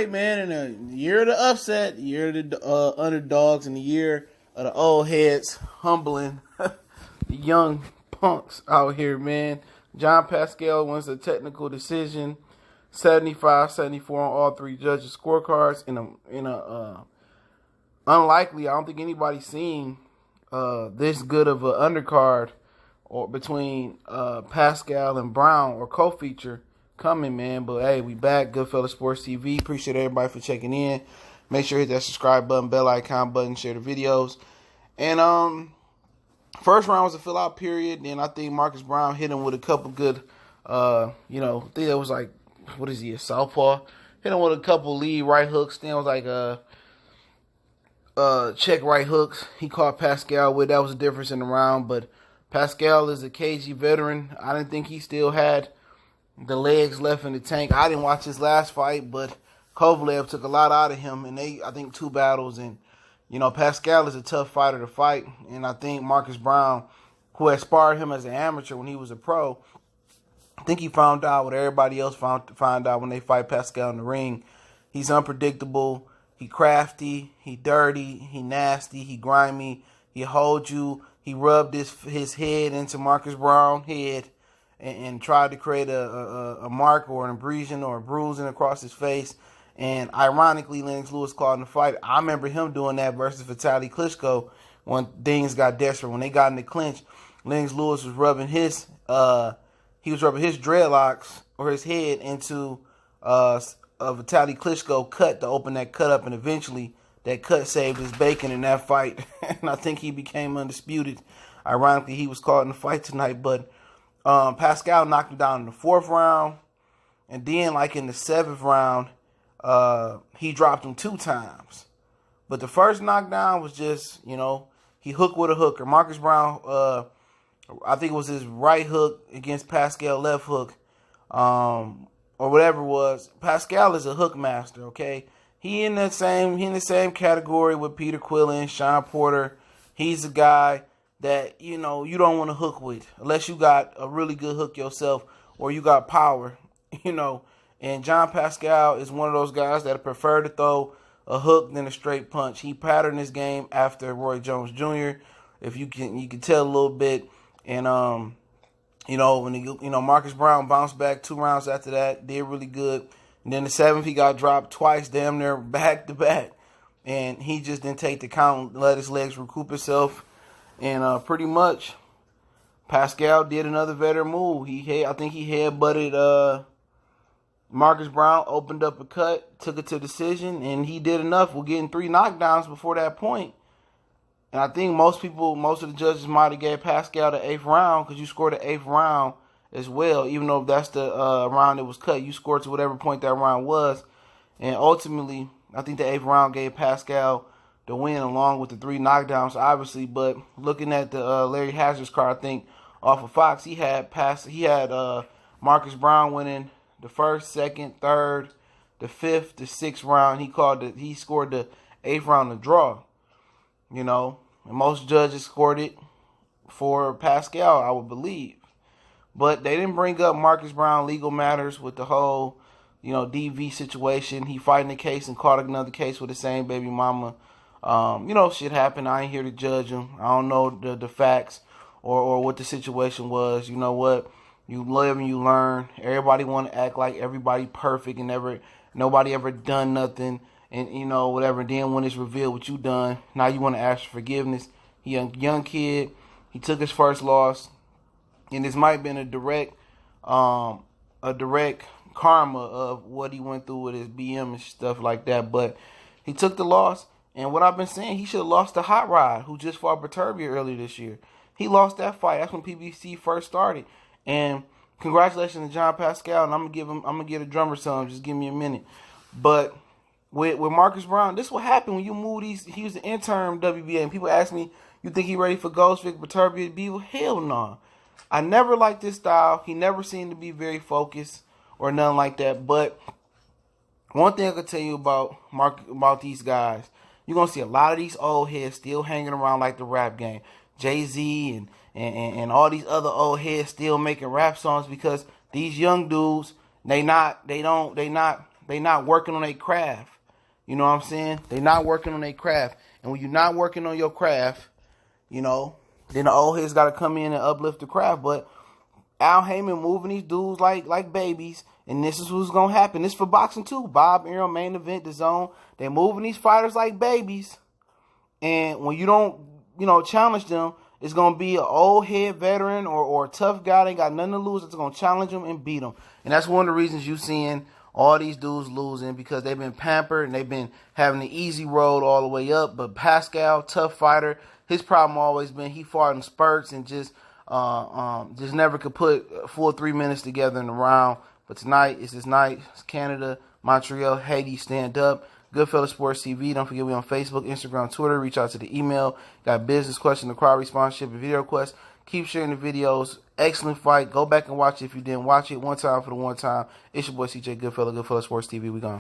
fight, man. In the year of the upset, the year of the underdogs, and the year of the old heads humbling the young punks out here, man. John Pascal wins a technical decision, 75-74 on all three judges' scorecards. In a unlikely, I don't think anybody's seen this good of an undercard or between Pascal and Browne or co-feature coming, man. But hey, we back. Goodfellas Sports TV. Appreciate everybody for checking in. Make sure you hit that subscribe button, bell icon button, share the videos. And first round was a fill out period. Then I think Marcus Browne hit him with a couple good I think it was like, what is he, a southpaw? Hit him with a couple lead right hooks. Then it was like check right hooks. He caught Pascal with. That was the difference in the round. But Pascal is a cagey veteran. I didn't think he still had the legs left in the tank. I didn't watch his last fight, but Kovalev took a lot out of him. And I think 2 battles. And, Pascal is a tough fighter to fight. And I think Marcus Browne, who had sparred him as an amateur when he was a pro, I think he found out what everybody else found out when they fight Pascal in the ring. He's unpredictable. He crafty. He dirty. He nasty. He grimy. He hold you. He rubbed his head into Marcus Browne's head and tried to create a mark or an abrasion or a bruising across his face. And ironically, Lennox Lewis called in the fight. I remember him doing that versus Vitaly Klitschko when things got desperate. When they got in the clinch, Lennox Lewis was rubbing his dreadlocks or his head into Vitaly Klitschko cut to open that cut up, and eventually that cut saved his bacon in that fight. And I think he became undisputed. Ironically, he was caught in the fight tonight, but Pascal knocked him down in the 4th round. And then, like in the 7th round, he dropped him 2 times. But the first knockdown was just, he hooked with a hooker. Marcus Browne, I think it was his right hook against Pascal left hook, or whatever it was. Pascal is a hook master, okay? He in the same category with Peter Quillen, Sean Porter. He's a guy that, you don't want to hook with unless you got a really good hook yourself or you got power, And John Pascal is one of those guys that prefer to throw a hook than a straight punch. He patterned his game after Roy Jones Jr. If you can tell a little bit. And when Marcus Browne bounced back 2 rounds after that, did really good. And then the 7th, he got dropped twice, damn near back to back. And he just didn't take the count, let his legs recoup himself. And pretty much, Pascal did another veteran move. I think he headbutted Marcus Browne, opened up a cut, took it to decision, and he did enough. We're getting 3 knockdowns before that point. And I think most of the judges might have gave Pascal the 8th round because you scored the 8th round as well. Even though that's the round that was cut, you scored to whatever point that round was. And ultimately, I think the 8th round gave Pascal the win along with the 3 knockdowns, obviously. But looking at the Larry Hazard's card, I think off of Fox, he had Marcus Browne winning the 1st, 2nd, 3rd, the 5th, the 6th round. He scored the 8th round to draw. And most judges scored it for Pascal, I would believe. But they didn't bring up Marcus Browne legal matters with the whole, DV situation. He fighting the case and caught another case with the same baby mama. Shit happened. I ain't here to judge him. I don't know the facts or what the situation was. You know what? You live and you learn. Everybody want to act like everybody perfect and nobody ever done nothing. And, whatever. And then when it's revealed what you done, now you want to ask for forgiveness. He a young kid. He took his first loss. And this might have been a direct karma of what he went through with his BM and stuff like that. But he took the loss. And what I've been saying, he should have lost to Hot Rod, who just fought Berturbia earlier this year. He lost that fight. That's when PBC first started. And congratulations to John Pascal. And I'm gonna get a drummer some. Just give me a minute. But with Marcus Browne, this will happen when you move these. He was the interim WBA, and people ask me, "You think he ready for Ghostvic, Berturbia, Beaver?" Hell no. I never liked this style. He never seemed to be very focused or nothing like that. But one thing I could tell you about these guys, you're gonna see a lot of these old heads still hanging around like the rap game. Jay-Z and all these other old heads still making rap songs because these young dudes, they not they not working on their craft. You know what I'm saying? They not working on their craft. And when you're not working on your craft, you know, then the old heads got to come in and uplift the craft. But Al Heyman moving these dudes like babies. And this is what's going to happen. This is for boxing too. Bob Arum, Main Event, The Zone. They're moving these fighters like babies. And when you don't, you know, challenge them, it's going to be an old head veteran or a tough guy that ain't got nothing to lose that's going to challenge them and beat them. And that's one of the reasons you're seeing all these dudes losing, because they've been pampered and they've been having the easy road all the way up. But Pascal, tough fighter, his problem always been he fought in spurts and just never could put a full 3 minutes together in a round. But tonight, it's his night. It's Canada, Montreal, Haiti, stand up. Goodfellas Sports TV. Don't forget we on Facebook, Instagram, Twitter. Reach out to the email. Got business questions, crowd sponsorship, and video requests. Keep sharing the videos. Excellent fight. Go back and watch it if you didn't watch it. One time for the one time. It's your boy CJ Goodfellas, Goodfellas Sports TV. We gone.